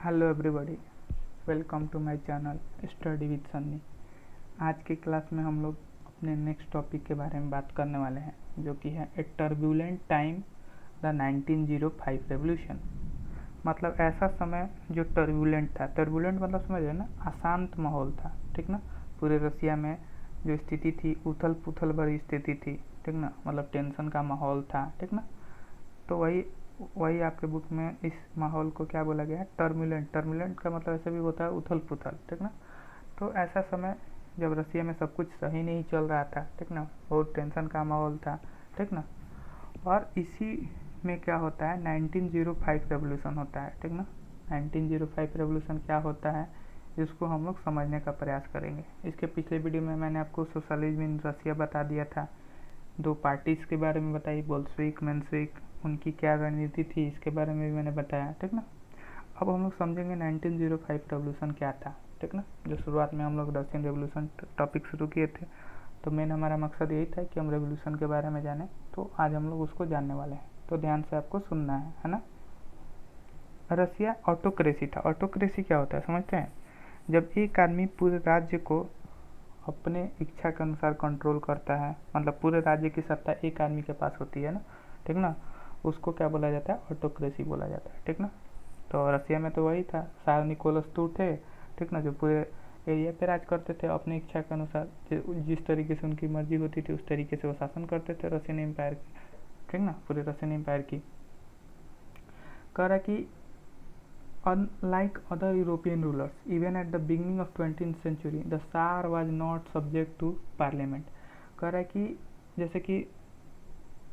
Hello everybody, welcome to my channel study with Sunny. आज की class में हम लोग अपने नेक्स्ट टॉपिक के बारे में बात करने वाले हैं, जो कि है ए टर्बुलेंट टाइम द 1905 रेवोल्यूशन। मतलब ऐसा समय जो टर्बुलेंट था। टर्बुलेंट मतलब समझे ना, अशांत माहौल था, ठीक ना। पूरे रसिया में जो स्थिति थी, उथल पुथल भरी स्थिति थी, ठीक ना। मतलब टेंशन का माहौल था, ठीक ना। तो वही आपके बुक में इस माहौल को क्या बोला गया है, टर्बुलेंट। टर्बुलेंट का मतलब ऐसे भी होता है उथल पुथल, ठीक ना। तो ऐसा समय जब रसिया में सब कुछ सही नहीं चल रहा था, ठीक ना, बहुत टेंशन का माहौल था, ठीक ना। और इसी में क्या होता है, 1905 रेवोल्यूशन होता है, ठीक ना। 1905 रेवोल्यूशन क्या होता है, इसको हम लोग समझने का प्रयास करेंगे। इसके पिछले वीडियो में मैंने आपको सोशलिज्म इन रसिया बता दिया था, दो पार्टीज के बारे में बताई, बोल्शेविक मेंशेविक, उनकी क्या रणनीति थी इसके बारे में भी मैंने बताया, ठीक ना। अब हम लोग समझेंगे 1905 रेवोल्यूशन क्या था, ठीक ना। जो शुरुआत में हम लोग रशियन रेवोल्यूशन टॉपिक शुरू किए थे, तो मेन हमारा मकसद यही था कि हम रेवोल्यूशन के बारे में जानें। तो आज हम लोग उसको जानने वाले हैं, तो ध्यान से आपको सुनना है ना। रसिया ऑटोक्रेसी था। ऑटोक्रेसी क्या होता है समझते हैं? जब एक आदमी पूरे राज्य को अपने इच्छा के अनुसार कंट्रोल करता है, मतलब पूरे राज्य की सत्ता एक आदमी के पास होती है ना, ठीक ना। उसको क्या बोला जाता है, ऑटोक्रेसी बोला जाता है, ठीक ना। तो रसिया में तो वही था, सार निकोलस II थे, ठीक ना, जो पूरे एरिया पे राज करते थे अपनी इच्छा के अनुसार। जिस तरीके से उनकी मर्जी होती थी उस तरीके से वो शासन करते थे रशियन एम्पायर की, ठीक ना, पूरे रशियन एम्पायर की। कह रहा कि unlike other European rulers, even at the beginning of 20th century, the Tsar was not subject to parliament। कह रहा है कि जैसे कि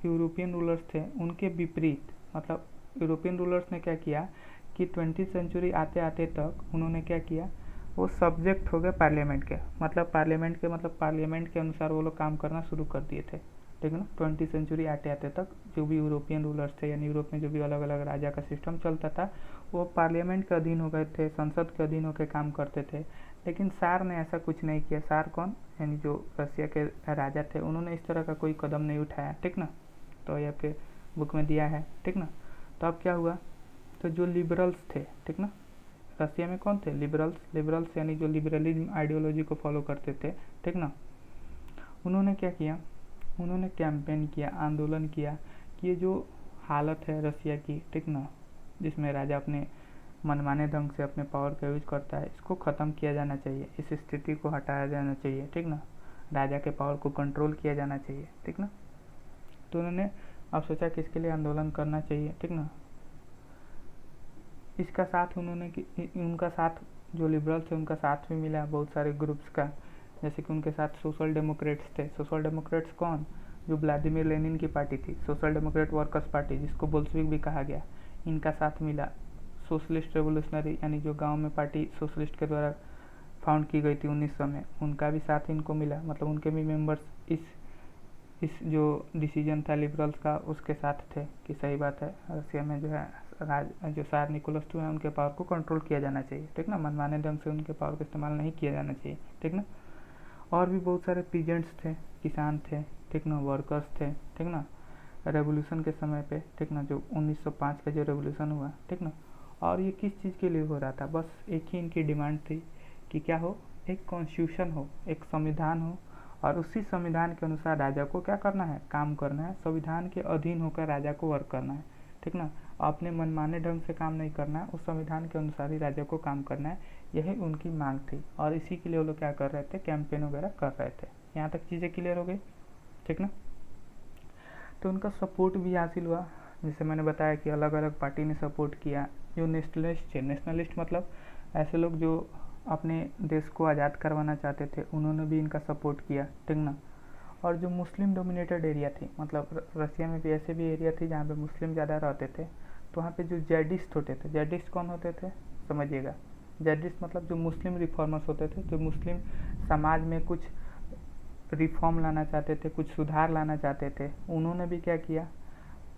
यूरोपियन रूलर्स थे उनके विपरीत, मतलब यूरोपियन रूलर्स ने क्या किया कि 20th सेंचुरी आते आते तक उन्होंने क्या किया, वो सब्जेक्ट हो गए पार्लियामेंट के। मतलब पार्लियामेंट के अनुसार वो लोग काम करना शुरू कर दिए थे, ठीक है ना। 20th सेंचुरी आते आते तक जो भी यूरोपियन रूलर्स थे, यानी यूरोप में जो भी अलग अलग राजा का सिस्टम चलता था, वो पार्लियामेंट के अधीन हो गए थे, संसद के अधीन होकर काम करते थे। लेकिन सार ने ऐसा कुछ नहीं किया। सार कौन, यानी जो रसिया के राजा थे, उन्होंने इस तरह का कोई कदम नहीं उठाया, ठीक ना। तो ये आपके बुक में दिया है, ठीक ना। तो अब क्या हुआ, तो जो लिबरल्स थे, ठीक ना, रसिया में कौन थे, लिबरल्स यानी जो लिबरलिज्म आइडियोलॉजी को फॉलो करते थे, ठीक ना। उन्होंने क्या किया, उन्होंने कैंपेन किया, आंदोलन किया कि ये जो हालत है रसिया की, ठीक ना, जिसमें राजा अपने मनमाने ढंग से अपने पावर का यूज करता है, इसको ख़त्म किया जाना चाहिए, इस स्थिति को हटाया जाना चाहिए, ठीक ना। राजा के पावर को कंट्रोल किया जाना चाहिए, ठीक ना। तो उन्होंने अब सोचा कि इसके लिए आंदोलन करना चाहिए, ठीक ना। इसका साथ उनका साथ जो लिबरल्स थे उनका साथ भी मिला बहुत सारे ग्रुप्स का। जैसे कि उनके साथ सोशल डेमोक्रेट्स थे। सोशल डेमोक्रेट्स कौन, जो व्लादिमीर लेनिन की पार्टी थी, सोशल डेमोक्रेट वर्कर्स पार्टी, जिसको बोल्शेविक भी कहा गया, इनका साथ मिला। सोशलिस्ट रेवोल्यूशनरी यानी जो गांव में पार्टी सोशलिस्ट के द्वारा फाउंड की गई थी 1900 में, उनका भी साथ इनको मिला। मतलब उनके भी मेंबर्स इस जो डिसीजन था लिबरल्स का उसके साथ थे कि सही बात है, रसिया में जो है जो सार निकोलस II है उनके पावर को कंट्रोल किया जाना चाहिए, ठीक ना। मनमाने ढंग से उनके पावर का इस्तेमाल नहीं किया जाना चाहिए, ठीक ना। और भी बहुत सारे पीजेंट्स थे, किसान थे, ठीक ना, वर्कर्स थे, ठीक ना, रेवोल्यूशन के समय पे, ठीक ना, जो 1905 का जो रेवोल्यूशन हुआ, ठीक ना। और ये किस चीज़ के लिए हो रहा था, बस एक ही इनकी डिमांड थी कि क्या हो, एक कॉन्स्टिट्यूशन हो, एक संविधान हो, और उसी संविधान के अनुसार राजा को क्या करना है, काम करना है। संविधान के अधीन होकर राजा को वर्क करना है, ठीक ना। अपने मनमाने ढंग से काम नहीं करना है, उस संविधान के अनुसार ही राजा को काम करना है। यही उनकी मांग थी, और इसी के लिए वो लोग क्या कर रहे थे, कैंपेन वगैरह कर रहे थे। यहाँ तक चीज़ें क्लियर हो गई, ठीक ना। तो उनका सपोर्ट भी हासिल हुआ। जैसे मैंने बताया कि अलग अलग पार्टी ने सपोर्ट किया। जो नेशनलिस्ट थे, नेशनलिस्ट मतलब ऐसे लोग जो अपने देश को आज़ाद करवाना चाहते थे, उन्होंने भी इनका सपोर्ट किया, ठीक ना। और जो मुस्लिम डोमिनेटेड एरिया थी, मतलब रसिया में भी ऐसे भी एरिया थी जहाँ पे मुस्लिम ज़्यादा रहते थे, तो वहाँ पे जो जेडिस्ट होते थे, जेडिस्ट कौन होते थे समझिएगा। जेडिस्ट मतलब जो मुस्लिम रिफॉर्मर्स होते थे, जो मुस्लिम समाज में कुछ रिफॉर्म लाना चाहते थे, कुछ सुधार लाना चाहते थे, उन्होंने भी क्या किया,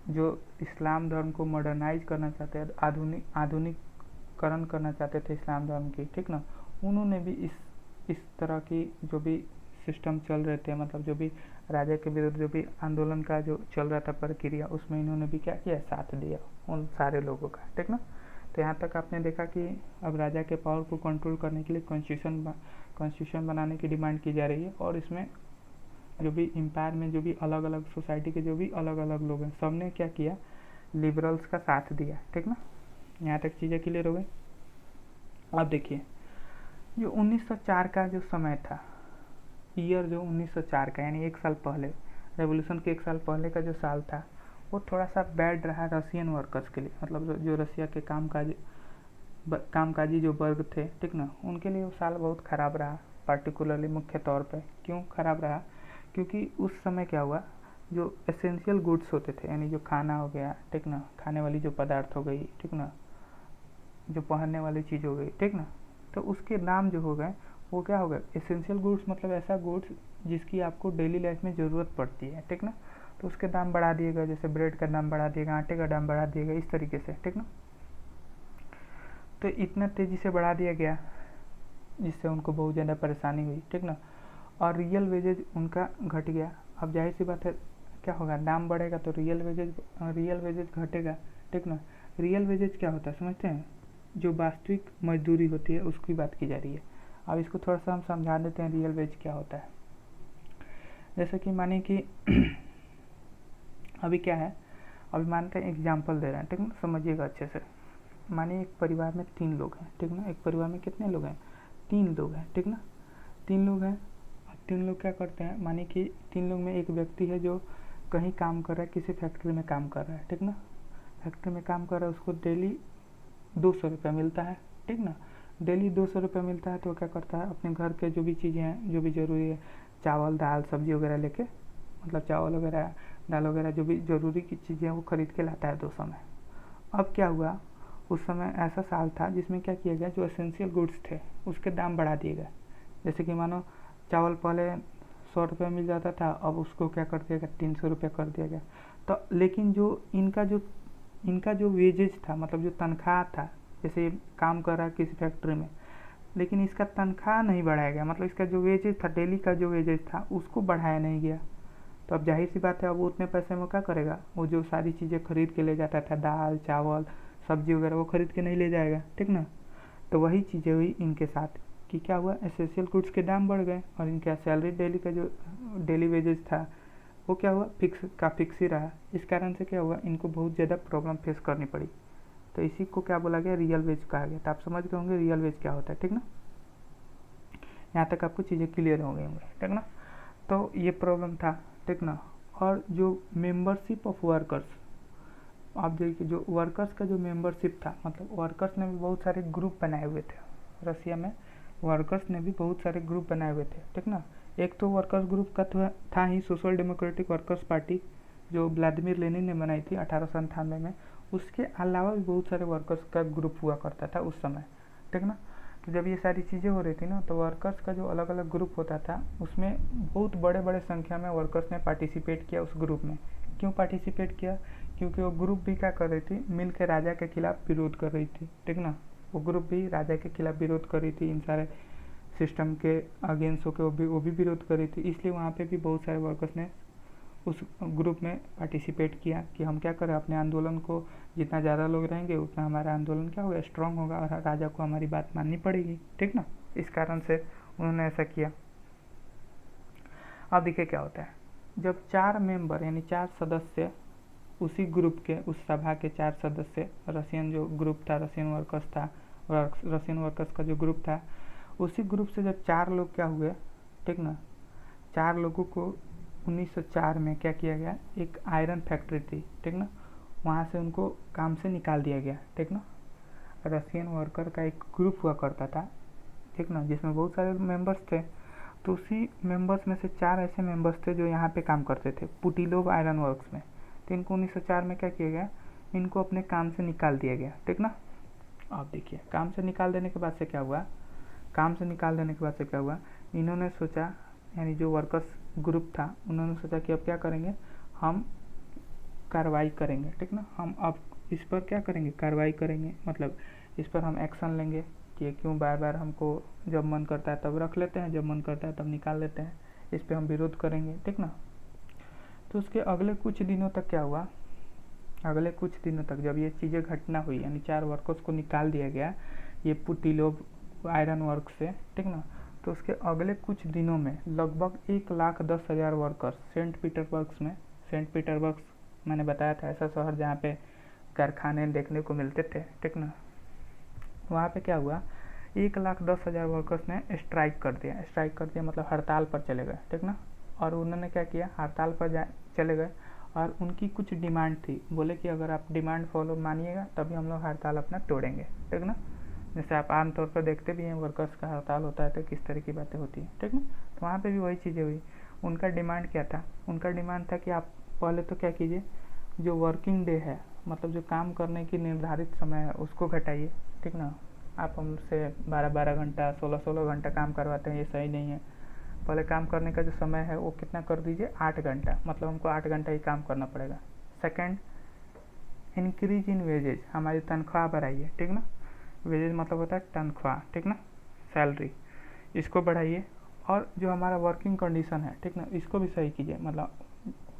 जो इस्लाम धर्म को मॉडर्नाइज करना चाहते हैं, आधुनिकरण करना चाहते थे इस्लाम धर्म की, ठीक ना, उन्होंने भी इस तरह की जो भी सिस्टम चल रहे थे, मतलब जो भी राजा के विरुद्ध जो भी आंदोलन का जो चल रहा था प्रक्रिया, उसमें इन्होंने भी क्या किया, साथ दिया उन सारे लोगों का, ठीक ना। तो यहाँ तक आपने देखा कि अब राजा के पावर को कंट्रोल करने के लिए कॉन्स्टिट्यूशन बनाने की डिमांड की जा रही है, और इसमें जो भी एम्पायर में जो भी अलग अलग सोसाइटी के जो भी अलग अलग लोग हैं, सबने क्या किया, लिबरल्स का साथ दिया। ठीक ना, यहाँ तक चीज़ें क्लियर हो गई। अब देखिए, जो 1904 का जो समय था, ईयर जो 1904 का, यानी 1 साल पहले, रेवोल्यूशन के 1 साल पहले का जो साल था, वो थोड़ा सा बैड रहा रशियन वर्कर्स के लिए। मतलब जो रसिया के कामकाजी जो वर्ग थे, ठीक ना, उनके लिए वो साल बहुत ख़राब रहा। पार्टिकुलरली मुख्य तौर पे क्यों ख़राब रहा, क्योंकि उस समय क्या हुआ, जो एसेंशियल गुड्स होते थे, यानी जो खाना हो गया, ठीक ना, खाने वाली जो पदार्थ हो गई, ठीक ना, जो पहनने वाली चीज़ हो गई, ठीक ना, तो उसके दाम जो हो गए वो क्या हो गए, एसेंशियल गुड्स, मतलब ऐसा गुड्स जिसकी आपको डेली लाइफ में ज़रूरत पड़ती है, ठीक ना, तो उसके दाम बढ़ा दिए गए। जैसे ब्रेड का दाम बढ़ा दिएगा, आटे का दाम बढ़ा दिएगा, इस तरीके से, ठीक ना। तो इतना तेज़ी से बढ़ा दिया गया जिससे उनको बहुत ज़्यादा परेशानी हुई, ठीक ना, और रियल वेजेज उनका घट गया। अब जाहिर सी बात है, क्या होगा, दाम बढ़ेगा तो रियल वेजेज घटेगा, ठीक ना। रियल वेजेज क्या होता है समझते हैं, जो वास्तविक मजदूरी होती है उसकी बात की जा रही है। अब इसको थोड़ा सा हम समझा देते हैं, रियल वेज क्या होता है। जैसे कि माने कि अभी क्या है, अभी मानते हैं एग्जाम्पल दे रहे हैं, ठीक ना, समझिएगा अच्छे से। मानिए एक परिवार में 3 लोग हैं, ठीक ना, एक परिवार में कितने लोग हैं, 3 लोग हैं, ठीक ना, 3 लोग हैं। 3 लोग क्या करते हैं, मानिए कि 3 लोग में एक व्यक्ति है जो कहीं काम कर रहा है, किसी फैक्ट्री में काम कर रहा है, ठीक ना, फैक्ट्री में काम कर रहा है, उसको डेली 200 रुपये मिलता है, ठीक ना, डेली 200 रुपये मिलता है। तो क्या करता है, अपने घर के जो भी चीज़ें हैं, जो भी ज़रूरी है, चावल दाल सब्जी वगैरह लेके, मतलब चावल वगैरह दाल वगैरह जो भी ज़रूरी की चीज़ें हैं वो ख़रीद के लाता है 200 में। अब क्या हुआ, उस समय ऐसा साल था जिसमें क्या किया गया, जो एसेंशियल गुड्स थे उसके दाम बढ़ा दिए गए। जैसे कि मानो चावल पहले 100 रुपये मिल जाता था, अब उसको क्या कर दिया गया, 300 रुपये कर दिया गया। तो लेकिन जो इनका जो वेजेज था, मतलब जो तनख्वाह था, जैसे ये काम कर रहा है किसी फैक्ट्री में, लेकिन इसका तनख्वाह नहीं बढ़ाया गया, मतलब इसका जो वेजेज था, डेली का जो वेजेज था उसको बढ़ाया नहीं गया। तो अब जाहिर सी बात है, अब वो उतने पैसे में क्या करेगा, वो जो सारी चीज़ें खरीद के ले जाता था, दाल चावल सब्जी वगैरह, वो खरीद के नहीं ले जाएगा, ठीक ना। तो वही चीज़ें हुई इनके साथ कि क्या हुआ, एसेंशियल गुड्स के दाम बढ़ गए, और इनका सैलरी डेली का जो डेली वेजेस था वो क्या हुआ, फिक्स ही रहा। इस कारण से क्या हुआ, इनको बहुत ज़्यादा प्रॉब्लम फेस करनी पड़ी। तो इसी को क्या बोला गया, रियल वेज कहा गया। तो आप समझ गए होंगे रियल वेज क्या होता है, ठीक ना। यहाँ तक आपको चीज़ें क्लियर हो गई होंगी, ठीक ना। तो ये प्रॉब्लम था, ठीक ना। और जो मेंबरशिप ऑफ वर्कर्स, आप देखिए जो वर्कर्स का जो मेंबरशिप था, मतलब वर्कर्स ने भी बहुत सारे ग्रुप बनाए हुए थे रसिया में। वर्कर्स ने भी बहुत सारे ग्रुप बनाए हुए थे, ठीक ना। एक तो वर्कर्स ग्रुप का था ही सोशल डेमोक्रेटिक वर्कर्स पार्टी, जो व्लादिमीर लेनिन ने बनाई थी 1897 में। उसके अलावा भी बहुत सारे वर्कर्स का ग्रुप हुआ करता था उस समय, ठीक ना। तो जब ये सारी चीज़ें हो रही थी ना, तो वर्कर्स का जो अलग अलग ग्रुप होता था उसमें बहुत बड़े बड़े संख्या में वर्कर्स ने पार्टिसिपेट किया उस ग्रुप में। क्यों पार्टिसिपेट किया, क्योंकि वो ग्रुप भी क्या कर रही थी, मिल के राजा के खिलाफ विरोध कर रही थी, ठीक ना। वो ग्रुप भी राजा के खिलाफ विरोध कर रही थी, इन सारे सिस्टम के अगेंस्ट होकर वो भी विरोध कर रही थी। इसलिए वहाँ पे भी बहुत सारे वर्कर्स ने उस ग्रुप में पार्टिसिपेट किया कि हम क्या करें, अपने आंदोलन को, जितना ज़्यादा लोग रहेंगे उतना हमारा आंदोलन क्या होगा, स्ट्रांग होगा, और राजा को हमारी बात माननी पड़ेगी, ठीक ना। इस कारण से उन्होंने ऐसा किया। अब देखिए क्या होता है, जब 4 मेंबर यानी 4 सदस्य उसी ग्रुप के, उस सभा के 4 सदस्य, रशियन जो ग्रुप था, रशियन वर्कर्स था, रशियन वर्कर्स का जो ग्रुप था, उसी ग्रुप से जब 4 लोग क्या हुए, ठीक ना, 4 लोगों को 1904 में क्या किया गया, एक आयरन फैक्ट्री थी, ठीक ना, वहाँ से उनको काम से निकाल दिया गया, ठीक ना। रशियन वर्कर का एक ग्रुप हुआ करता था, ठीक ना, जिसमें बहुत सारे मेंबर्स थे। तो उसी मेंबर्स में से 4 ऐसे मेंबर्स थे जो यहाँ पे काम करते थे पुटिलोव आयरन वर्क्स में। तो इनको 1904 में क्या किया गया, इनको अपने काम से निकाल दिया गया, ठीक ना। आप देखिए, काम से निकाल देने के बाद से क्या हुआ, इन्होंने सोचा, यानी जो वर्कर्स ग्रुप था उन्होंने सोचा कि अब क्या करेंगे, हम कार्रवाई करेंगे, ठीक ना। हम अब इस पर क्या करेंगे, कार्रवाई करेंगे, मतलब इस पर हम एक्शन लेंगे कि क्यों बार बार हमको जब मन करता है तब रख लेते हैं, जब मन करता है तब निकाल लेते हैं, इस पर हम विरोध करेंगे, ठीक ना। तो उसके अगले कुछ दिनों तक क्या हुआ, अगले कुछ दिनों तक जब ये चीज़ें घटना हुई, यानी 4 वर्कर्स को निकाल दिया गया ये पुटिलोव आयरन वर्क से, ठीक ना, तो उसके अगले कुछ दिनों में लगभग 1,10,000 वर्कर्स सेंट पीटर्सबर्ग मैंने बताया था ऐसा शहर जहाँ पे कारखाने देखने को मिलते थे, ठीक ना, वहाँ पे क्या हुआ, 1,10,000 वर्कर्स ने स्ट्राइक कर दिया मतलब हड़ताल पर चले गए, ठीक ना। और उन्होंने क्या किया, हड़ताल पर चले गए और उनकी कुछ डिमांड थी, बोले कि अगर आप डिमांड फॉलो मानिएगा तभी हम लोग हड़ताल अपना तोड़ेंगे, ठीक ना। जैसे आप आमतौर पर देखते भी हैं वर्कर्स का हड़ताल होता है तो किस तरह की बातें होती हैं, ठीक ना। तो वहाँ पे भी वही चीज़ें हुई। उनका डिमांड क्या था, उनका डिमांड था कि आप पहले तो क्या कीजिए, जो वर्किंग डे है मतलब जो काम करने की निर्धारित समय है उसको घटाइए, ठीक ना। आप हमसे 12-12 घंटा 16-16 घंटा काम करवाते हैं, ये सही नहीं है। पहले काम करने का जो समय है वो कितना कर दीजिए, 8 घंटा, मतलब हमको 8 घंटा ही काम करना पड़ेगा। सेकेंड, इंक्रीज इन वेजेज, हमारी तनख्वाह बढ़ाइए, ठीक ना। वेजेज मतलब होता है तनख्वाह, ठीक ना, सैलरी, इसको बढ़ाइए। और जो हमारा वर्किंग कंडीशन है, ठीक ना, इसको भी सही कीजिए, मतलब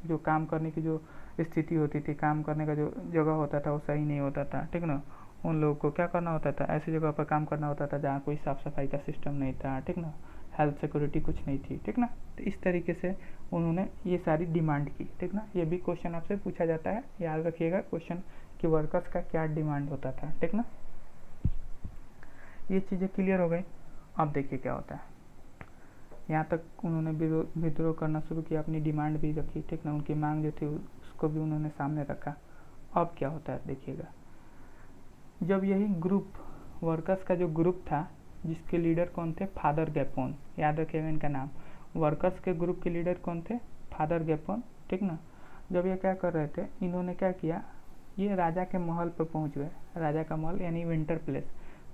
जो काम करने की जो स्थिति होती थी, काम करने का जो जगह होता था वो सही नहीं होता था, ठीक ना। उन लोगों को क्या करना होता था, ऐसी जगह पर काम करना होता था जहाँ कोई साफ़ सफाई का सिस्टम नहीं था, ठीक ना, हेल्थ सिक्योरिटी कुछ नहीं थी, ठीक ना। तो इस तरीके से उन्होंने ये सारी डिमांड की, ठीक ना। ये भी क्वेश्चन आपसे पूछा जाता है, याद रखिएगा क्वेश्चन कि वर्कर्स का क्या डिमांड होता था, ठीक ना। ये चीज़ें क्लियर हो गई। अब देखिए क्या होता है, यहाँ तक उन्होंने विद्रोह करना शुरू किया, अपनी डिमांड भी रखी, ठीक ना, उनकी मांग जो थी उसको भी उन्होंने सामने रखा। अब क्या होता है देखिएगा, जब यही ग्रुप वर्कर्स का जो ग्रुप था जिसके लीडर कौन थे, फादर गैपोन, याद रखिएगा इनका नाम। वर्कर्स के ग्रुप के लीडर कौन थे, फादर गैपोन, ठीक ना। जब ये क्या कर रहे थे, इन्होंने क्या किया, ये राजा के महल पर पहुंच गए। राजा का महल यानी विंटर प्लेस,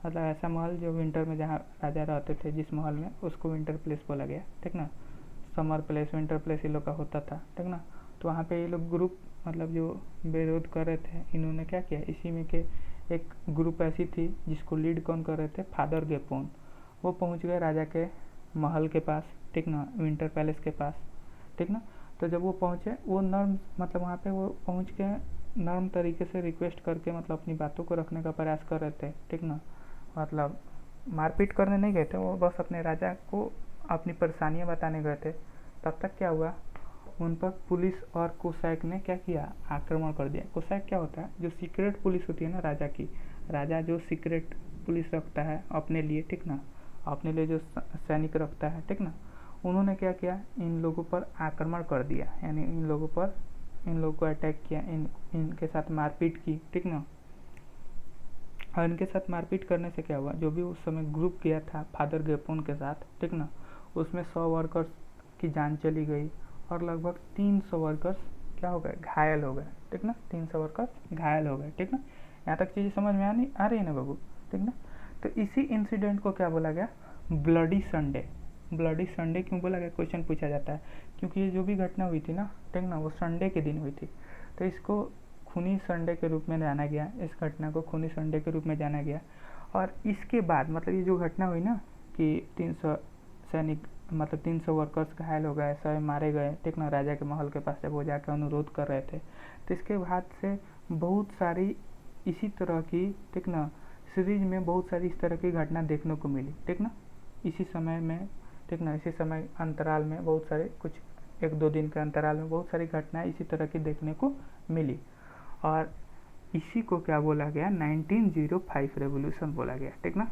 मतलब ऐसा महल जो विंटर में जहाँ राजा रहते थे जिस महल में, उसको विंटर प्लेस बोला गया, ठीक ना। समर प्लेस विंटर प्लेस ये लोग का होता था, ठीक ना। तो वहाँ पे ये लोग ग्रुप मतलब जो विरोध कर रहे थे, इन्होंने क्या किया, इसी में के एक ग्रुप ऐसी थी जिसको लीड कौन कर रहे थे, फादर गैपोन। वो पहुँच गए राजा के महल के पास, ठीक ना, विंटर पैलेस के पास, ठीक ना। तो जब वो पहुँचे, वो नर्म मतलब वहाँ पे वो पहुँच के नर्म तरीके से रिक्वेस्ट करके मतलब अपनी बातों को रखने का प्रयास कर रहे थे, ठीक ना। मतलब मारपीट करने नहीं गए थे, वो बस अपने राजा को अपनी परेशानियां बताने गए थे। तब तक क्या हुआ, उन पर पुलिस और कोसैक ने क्या किया, आक्रमण कर दिया। कोसैक क्या होता है, जो सीक्रेट पुलिस होती है ना राजा की, राजा जो सीक्रेट पुलिस रखता है अपने लिए, ठीक ना, अपने लिए जो सैनिक रखता है, ठीक ना, उन्होंने क्या किया, इन लोगों पर आक्रमण कर दिया, यानी इन लोगों को अटैक किया, इनके साथ मारपीट की, ठीक ना। और इनके साथ मारपीट करने से क्या हुआ, जो भी उस समय ग्रुप गया था फादर गैपोन के साथ, ठीक ना, उसमें 100 वर्कर्स की जान चली गई और लगभग 300 वर्कर्स क्या हो गए, घायल हो गए, ठीक ना। 300 वर्कर्स घायल हो गए, ठीक ना। यहाँ तक चीज़ें समझ में आ रही है ना बाबू, ठीक ना। तो इसी इंसिडेंट को क्या बोला गया, ब्लडी संडे। ब्लडी संडे क्यों बोला गया, क्वेश्चन पूछा जाता है, क्योंकि ये जो भी घटना हुई थी ना, ठीक ना, वो संडे के दिन हुई थी। तो इसको खूनी संडे के रूप में जाना गया, इस घटना को खूनी संडे के रूप में जाना गया। और इसके बाद मतलब ये जो घटना हुई ना कि 300 सैनिक मतलब 300 वर्कर्स घायल हो गए, 100 मारे गए, ठीक ना, राजा के महल के पास जब वो जाकर अनुरोध कर रहे थे, तो इसके बाद से बहुत सारी इसी तरह की, ठीक ना, सीरीज में बहुत सारी इस तरह की घटना देखने को मिली, ठीक ना, इसी समय में, ठीक ना, इसी समय अंतराल में बहुत सारे कुछ 1-2 दिन के अंतराल में बहुत सारी घटनाएं इसी तरह की देखने को मिली। और इसी को क्या बोला गया, 1905 रेवोल्यूशन बोला गया, ठीक ना।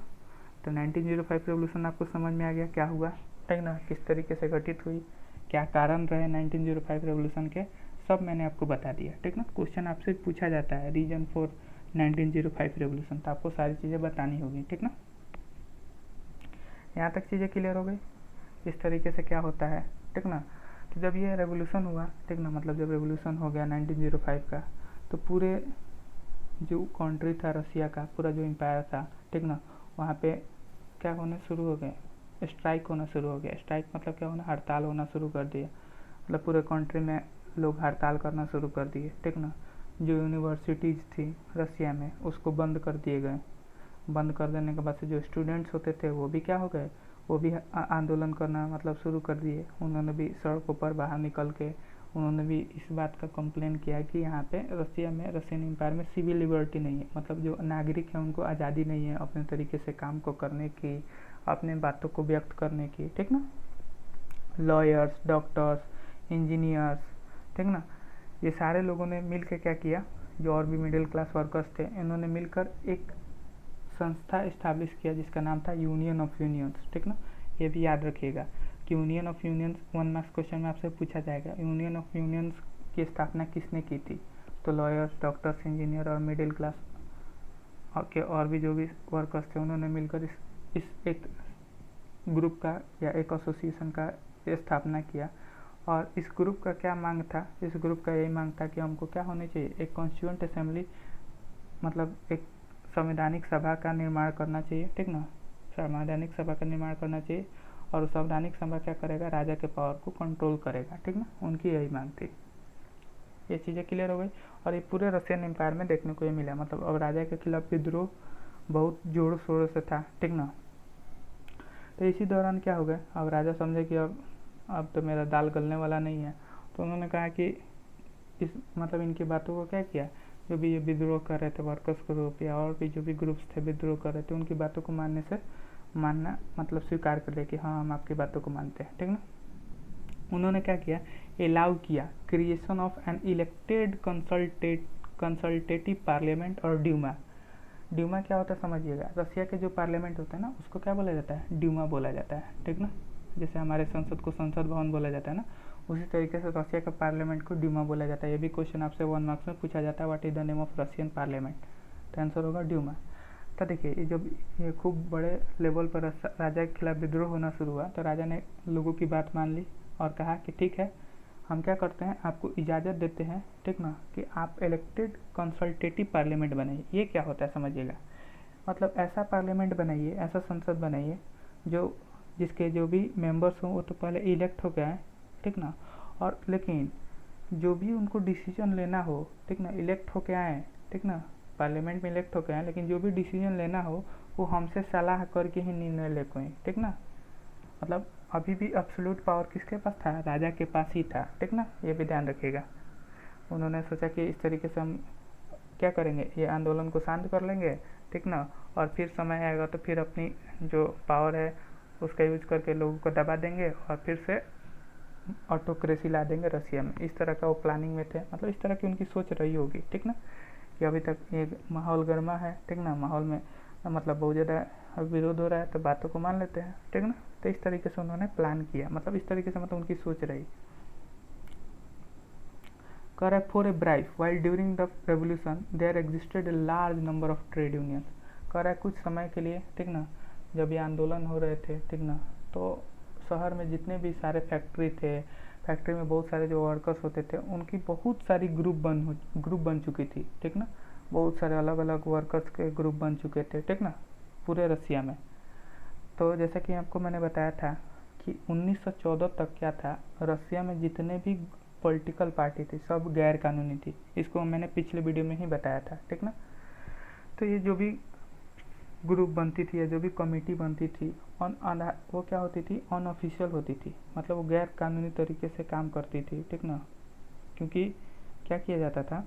तो 1905 रेवोल्यूशन आपको समझ में आ गया क्या हुआ, ठीक ना, किस तरीके से घटित हुई, क्या कारण रहे 1905 रेवोल्यूशन के, सब मैंने आपको बता दिया, ठीक ना। क्वेश्चन आपसे पूछा जाता है रीजन फॉर 1905 रेवोल्यूशन, तो आपको सारी चीज़ें बतानी होगी, ठीक ना। यहाँ तक चीज़ें क्लियर हो गई, इस तरीके से क्या होता है, ठीक ना। तो जब ये रेवोल्यूशन हुआ, ठीक ना, मतलब जब रेवोल्यूशन हो गया 1905 का, तो पूरे जो कंट्री था रसिया का, पूरा जो एम्पायर था, ठीक ना, वहाँ पे क्या होने शुरू हो गए, स्ट्राइक होना शुरू हो गया। स्ट्राइक मतलब क्या होना, हड़ताल होना शुरू कर दिया, मतलब पूरे कंट्री में लोग हड़ताल करना शुरू कर दिए, ठीक ना। जो यूनिवर्सिटीज़ थी रसिया में उसको बंद कर दिए गए। बंद कर देने के बाद से जो स्टूडेंट्स होते थे वो भी क्या हो गए, वो भी आंदोलन करना मतलब शुरू कर दिए। उन्होंने भी सड़कों पर बाहर निकल के उन्होंने भी इस बात का कंप्लेन किया कि यहाँ पे रसियन एम्पायर में सिविल लिबर्टी नहीं है, मतलब जो नागरिक हैं उनको आज़ादी नहीं है अपने तरीके से काम को करने की, अपने बातों को व्यक्त करने की, ठीक ना। लॉयर्स, डॉक्टर्स, इंजीनियर्स, ठीक ना, ये सारे लोगों ने मिल के क्या किया, जो और भी मिडिल क्लास वर्कर्स थे, इन्होंने मिलकर एक संस्था इस्टेब्लिश किया जिसका नाम था यूनियन ऑफ यूनियंस, ठीक ना। ये भी याद रखिएगा कि union of unions 1 marks question में आपसे पूछा जाएगा, यूनियन ऑफ यूनियंस की स्थापना किसने की थी। तो लॉयर्स, डॉक्टर्स, इंजीनियर और मिडिल क्लास के और भी जो भी वर्कर्स थे उन्होंने मिलकर इस एक ग्रुप का या एक एसोसिएशन का स्थापना किया। और इस ग्रुप का क्या मांग था, इस ग्रुप का यही मांग था कि हमको क्या होनी चाहिए, एक कॉन्स्टिट्यूएंट असेंबली, मतलब एक संवैधानिक सभा का निर्माण करना चाहिए, ठीक ना। संवैधानिक सभा का निर्माण करना चाहिए और संवैधानिक सभा क्या करेगा, राजा के पावर को कंट्रोल करेगा, ठीक ना। उनकी यही मांग थी। ये चीज़ें क्लियर हो गई और ये पूरे रशियन एम्पायर में देखने को ये मिला, मतलब अब राजा के खिलाफ विद्रोह बहुत जोरों शोरों से था, ठीक ना। तो इसी दौरान क्या हो गया, अब राजा समझे कि अब तो मेरा दाल गलने वाला नहीं है, तो उन्होंने कहा कि इस मतलब इनकी बातों को क्या किया, जो भी ये विद्रोह कर रहे थे वर्कर्स ग्रुप या और भी जो भी ग्रुप्स थे विद्रोह कर रहे थे, उनकी बातों को मानना मतलब स्वीकार कर लिया कि हाँ हम आपकी बातों को मानते हैं, ठीक ना। उन्होंने क्या किया, अलाउ किया creation of an elected consultative parliament और ड्यूमा। ड्यूमा क्या होता है समझिएगा, रसिया के जो पार्लियामेंट होता है ना उसको क्या बोला जाता है, ड्यूमा बोला जाता है, ठीक ना। जैसे हमारे संसद को संसद भवन बोला जाता है ना, उसी तरीके से रसिया का पार्लियामेंट को ड्यूमा बोला जाता है। ये भी क्वेश्चन आपसे 1 मार्क्स में पूछा जाता है, what is the name of Russian parliament, तो आंसर होगा ड्यूमा। तो देखिए जब ये खूब बड़े लेवल पर राजा के खिलाफ विद्रोह होना शुरू हुआ तो राजा ने लोगों की बात मान ली और कहा कि ठीक है हम क्या करते हैं, आपको इजाज़त देते हैं, ठीक ना, कि आप इलेक्टेड कंसल्टेटिव पार्लियामेंट बनाइए। ये क्या होता है समझिएगा, मतलब ऐसा पार्लियामेंट बनाइए, ऐसा संसद बनाइए जो जिसके जो भी मेंबर्स हों वो तो पहले इलेक्ट हो गए हैं, ठीक ना, और लेकिन जो भी उनको डिसीजन लेना हो, ठीक ना, इलेक्ट हो के आए, ठीक ना, पार्लियामेंट में इलेक्ट हो के आए, लेकिन जो भी डिसीजन लेना हो वो हमसे सलाह करके ही निर्णय ले कोई, ठीक ना। मतलब अभी भी एब्सोल्यूट पावर किसके पास था, राजा के पास ही था, ठीक ना, ये भी ध्यान रखिएगा। उन्होंने सोचा कि इस तरीके से हम क्या करेंगे, ये आंदोलन को शांत कर लेंगे, ठीक ना, और फिर समय आएगा तो फिर अपनी जो पावर है उसका यूज करके लोगों को दबा देंगे और फिर से ऑटोक्रेसी ला देंगे रसिया में। इस तरह का वो प्लानिंग में थे, मतलब इस तरह की उनकी सोच रही होगी, ठीक ना, कि अभी तक ये माहौल गर्मा है, ठीक ना, माहौल में मतलब बहुत ज़्यादा विरोध हो रहा है तो बातों को मान लेते हैं, ठीक ना। तो इस तरीके से उन्होंने प्लान किया, मतलब इस तरीके से मतलब उनकी सोच रही। Correct for a bribe, while during the revolution there existed a large number of trade unions. correct कुछ समय के लिए, ठीक ना, जब ये आंदोलन हो रहे थे, ठीक ना, तो शहर में जितने भी सारे फैक्ट्री थे, फैक्ट्री में बहुत सारे जो वर्कर्स होते थे उनकी बहुत सारी ग्रुप बन चुकी थी, ठीक ना, बहुत सारे अलग अलग वर्कर्स के ग्रुप बन चुके थे, ठीक ना, पूरे रसिया में। तो जैसा कि आपको मैंने बताया था कि 1914 तक क्या था, रसिया में जितने भी पॉलिटिकल पार्टी थी सब गैर कानूनी थी, इसको मैंने पिछले वीडियो में ही बताया था, ठीक ना। तो ये जो भी ग्रुप बनती थी या जो भी कमेटी बनती थी वो क्या होती थी, अनऑफिशियल होती थी, मतलब वो गैर कानूनी तरीके से काम करती थी, ठीक ना। क्योंकि क्या किया जाता था,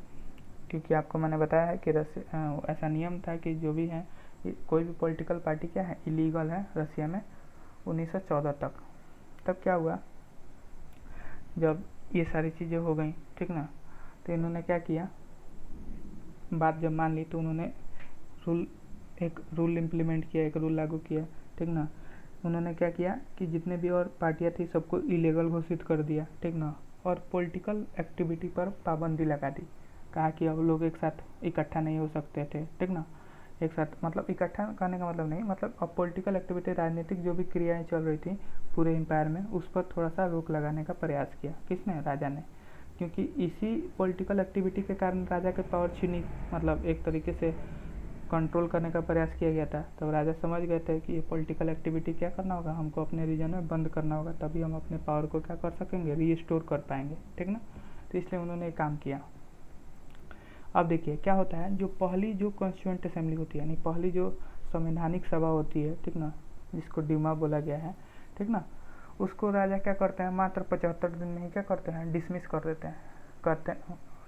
क्योंकि आपको मैंने बताया है कि ऐसा नियम था कि जो भी है कोई भी पॉलिटिकल पार्टी क्या है, इलीगल है रसिया में 1914 तक। तब क्या हुआ, जब ये सारी चीज़ें हो गई, ठीक ना, तो इन्होंने क्या किया, बात जब मान ली तो उन्होंने एक रूल इम्प्लीमेंट किया, एक रूल लागू किया, ठीक ना। उन्होंने क्या किया कि जितने भी और पार्टियां थी सबको इलीगल घोषित कर दिया, ठीक ना, और पॉलिटिकल एक्टिविटी पर पाबंदी लगा दी। कहा कि अब लोग एक साथ इकट्ठा नहीं हो सकते थे, ठीक ना, एक साथ मतलब इकट्ठा करने का मतलब नहीं, मतलब अब पॉलिटिकल एक्टिविटी, राजनीतिक जो भी क्रियाएं चल रही थी पूरे एम्पायर में उस पर थोड़ा सा रोक लगाने का प्रयास किया। किसने, राजा ने, क्योंकि इसी पॉलिटिकल एक्टिविटी के कारण राजा के पावर छीनी, मतलब एक तरीके से कंट्रोल करने का प्रयास किया गया था। तो राजा समझ गए थे कि ये पॉलिटिकल एक्टिविटी क्या करना होगा, हमको अपने रीजन में बंद करना होगा, तभी हम अपने पावर को क्या कर सकेंगे, रीस्टोर कर पाएंगे, ठीक ना। तो इसलिए उन्होंने काम किया। अब देखिए क्या होता है, जो पहली जो कॉन्स्टिट्यूएंट असेंबली होती है, यानी पहली जो संवैधानिक सभा होती है, ठीक ना, जिसको ड्यूमा बोला गया है, ठीक ना, उसको राजा क्या करते हैं, मात्र 75 दिन में ही क्या करते हैं, डिसमिस कर देते हैं,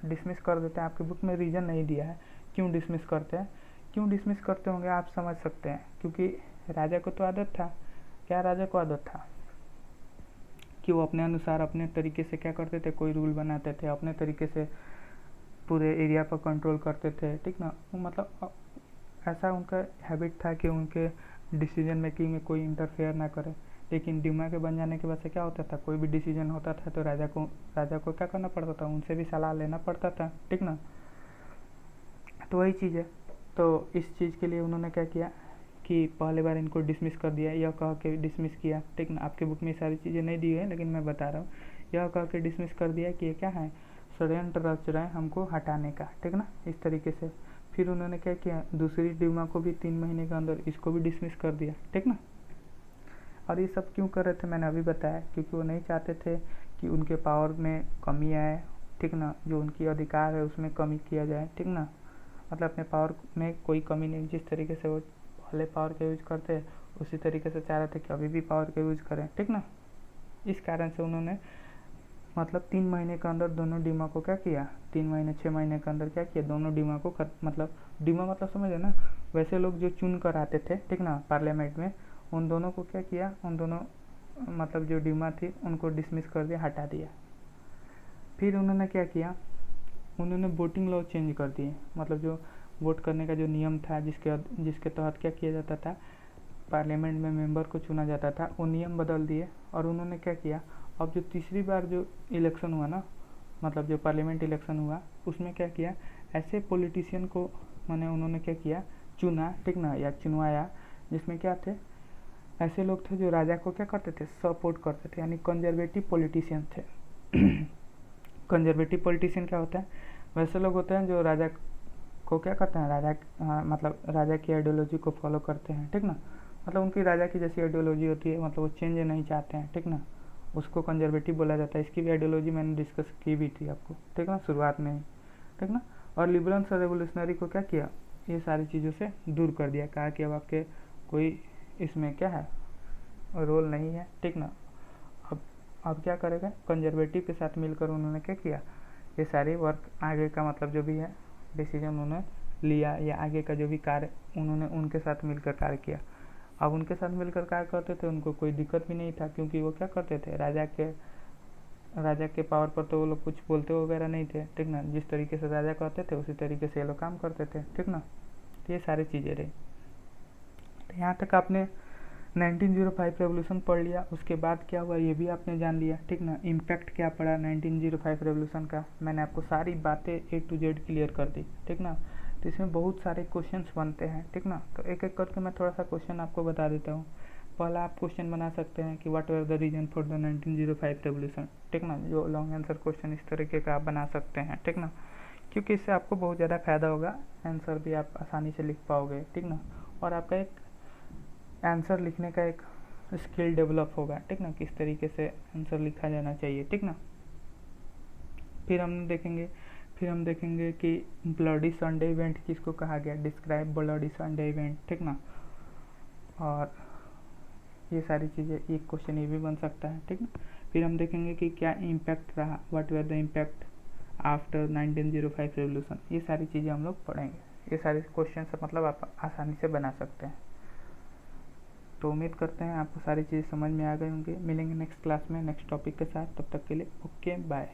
डिसमिस कर देते हैं। आपकी बुक में रीज़न नहीं दिया है क्यों डिसमिस करते हैं। क्यों डिसमिस करते होंगे आप समझ सकते हैं, क्योंकि राजा को तो आदत था, क्या राजा को आदत था कि वो अपने अनुसार अपने तरीके से क्या करते थे, कोई रूल बनाते थे, अपने तरीके से पूरे एरिया पर कंट्रोल करते थे, ठीक ना। मतलब ऐसा उनका हैबिट था कि उनके डिसीजन मेकिंग में कोई इंटरफेयर ना करे। लेकिन ड्यूमा के बन जाने के बाद से क्या होता था, कोई भी डिसीजन होता था तो राजा को क्या करना पड़ता था, उनसे भी सलाह लेना पड़ता था, ठीक ना। तो वही चीज़ है। तो इस चीज़ के लिए उन्होंने क्या किया कि पहले बार इनको डिसमिस कर दिया, यह कह के डिसमिस किया, ठीक ना। आपके बुक में सारी चीज़ें नहीं दी है लेकिन मैं बता रहा हूँ, यह कह के डिसमिस कर दिया कि ये क्या है, षड्यंत्र रच रहे हैं हमको हटाने का, ठीक ना, इस तरीके से। फिर उन्होंने क्या किया, दूसरी ड्यूमा को भी 3 महीने के अंदर इसको भी डिसमिस कर दिया, ठीक ना। और ये सब क्यों कर रहे थे मैंने अभी बताया, क्योंकि वो नहीं चाहते थे कि उनके पावर में कमी आए, ठीक ना, जो उनकी अधिकार है उसमें कमी किया जाए, ठीक ना। मतलब अपने पावर में कोई कमी नहीं, जिस तरीके से वो पहले पावर का यूज करते उसी तरीके से चाह रहे थे कि अभी भी पावर का यूज करें, ठीक ना। इस कारण से उन्होंने मतलब 3 महीने के अंदर दोनों ड्यूमा को क्या किया, 3 महीने 6 महीने के अंदर क्या किया, दोनों ड्यूमा को मतलब ड्यूमा मतलब समझे ना, वैसे लोग जो चुन कर आते थे, ठीक ना, पार्लियामेंट में, उन दोनों को क्या किया, उन दोनों मतलब जो ड्यूमा थी उनको डिसमिस कर दिया, हटा दिया। फिर उन्होंने क्या किया, उन्होंने वोटिंग लॉ चेंज कर दिए। मतलब जो वोट करने का जो नियम था, जिसके तहत क्या किया जाता था, पार्लियामेंट में मेंबर को चुना जाता था, वो नियम बदल दिए। और उन्होंने क्या किया, अब जो तीसरी बार जो इलेक्शन हुआ ना, मतलब जो पार्लियामेंट इलेक्शन हुआ, उसमें क्या किया, ऐसे पॉलिटिशियन को माने उन्होंने क्या किया, चुना, ठीक ना, या चुनवाया, जिसमें क्या थे, ऐसे लोग थे जो राजा को क्या करते थे, सपोर्ट करते थे, यानी कंजर्वेटिव पॉलिटिशियन थे। कंजर्वेटिव पॉलिटिशियन क्या होता है, वैसे लोग होते हैं जो राजा को क्या करते हैं, मतलब राजा की आइडियोलॉजी को फॉलो करते हैं, ठीक ना। मतलब उनकी राजा की जैसी आइडियोलॉजी होती है, मतलब वो चेंज नहीं चाहते हैं, ठीक ना, उसको कंजर्वेटिव बोला जाता है। इसकी भी आइडियोलॉजी मैंने डिस्कस की भी थी आपको, ठीक ना, शुरुआत में ही, ठीक ना। और लिबरल्स और रेवोल्यूशनरी को क्या किया, ये सारी चीज़ों से दूर कर दिया, कहा कि अब आपके कोई इसमें क्या है, रोल नहीं है, ठीक ना। अब क्या करेगा, कंजर्वेटिव के साथ मिलकर उन्होंने क्या किया, ये सारे वर्क आगे का मतलब जो भी है डिसीजन उन्होंने लिया, या आगे का जो भी कार्य उन्होंने उनके साथ मिलकर कार्य किया। अब उनके साथ मिलकर कार्य करते थे, उनको कोई दिक्कत भी नहीं था, क्योंकि वो क्या करते थे, राजा के पावर पर तो वो लोग कुछ बोलते वगैरह नहीं थे, ठीक ना। जिस तरीके से राजा कहते थे उसी तरीके से ये लोग काम करते थे, ठीक ना। तो ये सारी चीज़ें रही। तो यहाँ तक आपने 1905 रेवोल्यूशन पढ़ लिया। उसके बाद क्या हुआ ये भी आपने जान लिया, ठीक ना। इम्पैक्ट क्या पड़ा 1905 रेवोल्यूशन का, मैंने आपको सारी बातें A to Z क्लियर कर दी, ठीक ना। तो इसमें बहुत सारे क्वेश्चंस बनते हैं, ठीक ना। तो एक एक करके मैं थोड़ा सा क्वेश्चन आपको बता देता हूँ। पहला आप क्वेश्चन बना सकते हैं कि what were the reason for the 1905 revolution, ठीक ना। जो लॉन्ग आंसर क्वेश्चन इस तरीके का आप बना सकते हैं, ठीक ना, क्योंकि इससे आपको बहुत ज़्यादा फायदा होगा, आंसर भी आप आसानी से लिख पाओगे, ठीक ना। और आपका एक आंसर लिखने का एक स्किल डेवलप होगा, ठीक ना, किस तरीके से आंसर लिखा जाना चाहिए, ठीक ना। फिर हम देखेंगे कि ब्लडी संडे इवेंट किसको कहा गया, डिस्क्राइब ब्लडी संडे इवेंट, ठीक ना। और ये सारी चीज़ें, एक क्वेश्चन ये भी बन सकता है, ठीक ना। फिर हम देखेंगे कि क्या इम्पैक्ट रहा, what were the impact after 1905 revolution, ये सारी चीज़ें हम लोग पढ़ेंगे। ये सारे क्वेश्चन मतलब आप आसानी से बना सकते हैं। तो उम्मीद करते हैं आपको सारी चीज़ समझ में आ गई होंगी। मिलेंगे नेक्स्ट क्लास में नेक्स्ट टॉपिक के साथ, तब तक के लिए ओके बाय।